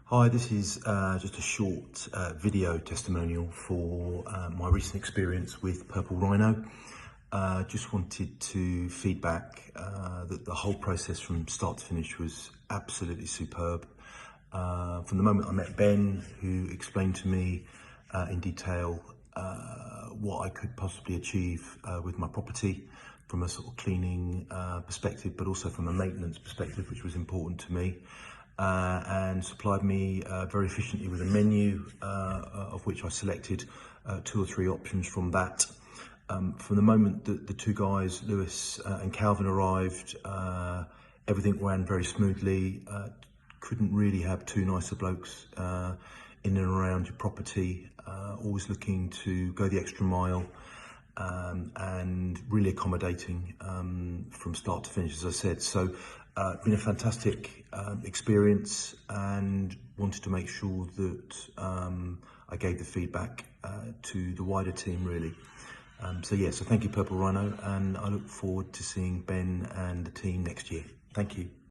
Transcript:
Hi, this is just a short video testimonial for my recent experience with Purple-rhino. Just wanted to feedback that the whole process from start to finish was absolutely superb. From the moment I met Ben, who explained to me in detail what I could possibly achieve with my property from a sort of cleaning perspective, but also from a maintenance perspective, which was important to me. And supplied me very efficiently with a menu of which I selected 2 or 3 options from that. From the moment that the 2 guys, Lewis and Calvin, arrived, everything ran very smoothly. Couldn't really have 2 nicer blokes in and around your property, always looking to go the extra mile. And really accommodating from start to finish, as I said. So been a fantastic experience, and wanted to make sure that I gave the feedback to the wider team, really. So thank you, Purple-rhino, and I look forward to seeing Ben and the team next year. Thank you.